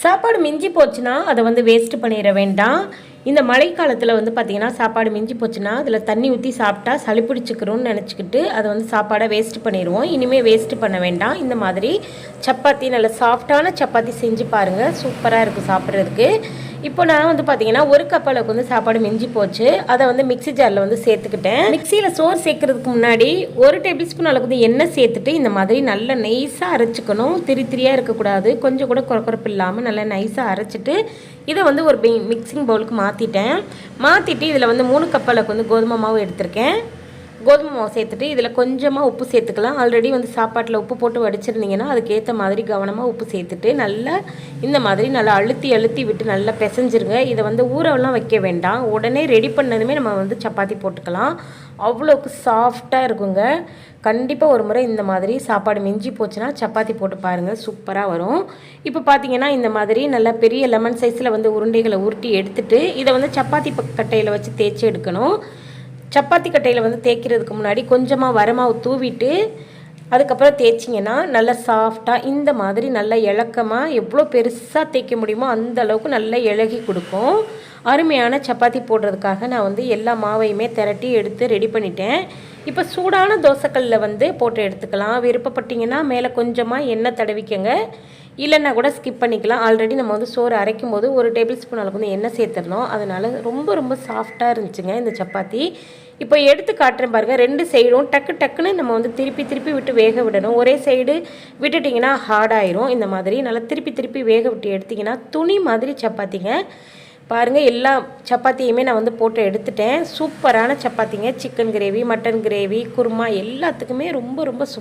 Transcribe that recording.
சாப்பாடு மிஞ்சி போச்சுன்னா அதை வந்து வேஸ்ட் பண்ணிட வேண்டாம். இந்த மழைக்காலத்தில் வந்து பார்த்திங்கன்னா சாப்பாடு மிஞ்சி போச்சுன்னா அதில் தண்ணி ஊற்றி சாப்பிட்டா சளி பிடிச்சிக்கிறோன்னு நினச்சிக்கிட்டு அதை வந்து சாப்பாடை வேஸ்ட் பண்ணிடுவோம். இனிமேல் வேஸ்ட் பண்ண வேண்டாம். இந்த மாதிரி சப்பாத்தி நல்ல சாஃப்டான சப்பாத்தி செஞ்சு பாருங்கள், சூப்பராக இருக்குது சாப்பிட்றதுக்கு. இப்போ நான் வந்து பார்த்தீங்கன்னா ஒரு கப் அளவுக்கு வந்து சாப்பாடு மிஞ்சி போச்சு. அதை வந்து மிக்ஸி ஜாரில் வந்து சேர்த்துக்கிட்டேன். மிக்சியில் சோறு சேர்க்கறதுக்கு முன்னாடி 1 டேபிள் ஸ்பூன் அளவுக்கு வந்து எண்ணெய் சேர்த்துட்டு இந்த மாதிரி நல்லா நைஸாக அரைச்சிக்கணும். திரியாக இருக்கக்கூடாது, கொஞ்சம் கூட குறக்குறப்பு இல்லாமல் நல்லா நைஸாக அரைச்சிட்டு இதை வந்து ஒரு மிக்சிங் பவுலுக்கு மாற்றிட்டு இதில் வந்து 3 கப் அளவுக்கு வந்து கோதுமை மாவு எடுத்திருக்கேன். கோதுமை மாவு சேர்த்துட்டு இதில் கொஞ்சமாக உப்பு சேர்த்துக்கலாம். ஆல்ரெடி வந்து சாப்பாட்டில் உப்பு போட்டு வடிச்சிருந்தீங்கன்னா அதுக்கேற்ற மாதிரி கவனமாக உப்பு சேர்த்துட்டு நல்லா இந்த மாதிரி நல்லா அழுத்தி விட்டு நல்லா பிசைஞ்சிருங்க. இதை வந்து ஊறவெல்லாம் வைக்க வேண்டாம். உடனே ரெடி பண்ணதுமே நம்ம வந்து சப்பாத்தி போட்டுக்கலாம். அவ்வளோக்கு சாஃப்டாக இருக்குங்க. கண்டிப்பாக ஒரு முறை இந்த மாதிரி சாப்பாடு மிஞ்சி போச்சுன்னா சப்பாத்தி போட்டு பாருங்கள், சூப்பராக வரும். இப்போ பார்த்தீங்கன்னா இந்த மாதிரி நல்லா பெரிய லெமன் சைஸில் வந்து உருண்டைகளை உருட்டி எடுத்துகிட்டு இதை வந்து சப்பாத்தி கட்டையில் வச்சு தேய்ச்சி எடுக்கணும். சப்பாத்தி கட்டையில் வந்து தேய்க்கிறதுக்கு முன்னாடி கொஞ்சமாக வரமாவு தூவிட்டு அதுக்கப்புறம் தேய்ச்சிங்கன்னா நல்லா சாஃப்டாக இந்த மாதிரி நல்லா இலக்கமாக எவ்வளோ பெருசாக தேய்க்க முடியுமோ அந்த அளவுக்கு நல்லா இலகி கொடுக்கும். அருமையான சப்பாத்தி போடுறதுக்காக நான் வந்து எல்லா மாவையுமே திரட்டி எடுத்து ரெடி பண்ணிட்டேன். இப்போ சூடான தோசைக்கல்லில் வந்து போட்டு எடுத்துக்கலாம். விருப்பப்பட்டிங்கன்னா மேலே கொஞ்சமாக எண்ணெய் தடவிக்கங்க, இல்லைன்னா கூட ஸ்கிப் பண்ணிக்கலாம். ஆல்ரெடி நம்ம வந்து சோறு அரைக்கும் போது 1 டேபிள் ஸ்பூன் அளவுக்கு வந்து எண்ணெய் சேர்த்துடணும். அதனால் ரொம்ப சாஃப்டாக இருந்துச்சுங்க இந்த சப்பாத்தி. இப்போ எடுத்து காட்டுறேன் பாருங்கள். 2 சைடும் டக்குன்னு நம்ம வந்து திருப்பி விட்டு வேக விடணும். ஒரே சைடு விட்டுட்டிங்கன்னா ஹார்டாயிரும். இந்த மாதிரி நல்லா திருப்பி வேக விட்டு எடுத்திங்கன்னா துணி மாதிரி சப்பாத்திங்க. பாருங்கள், எல்லா சப்பாத்தியுமே நான் வந்து போட்டு எடுத்துட்டேன். சூப்பரான சப்பாத்திங்க. Chicken gravy, mutton gravy, kurma எல்லாத்துக்குமே ரொம்ப சூப்பர்.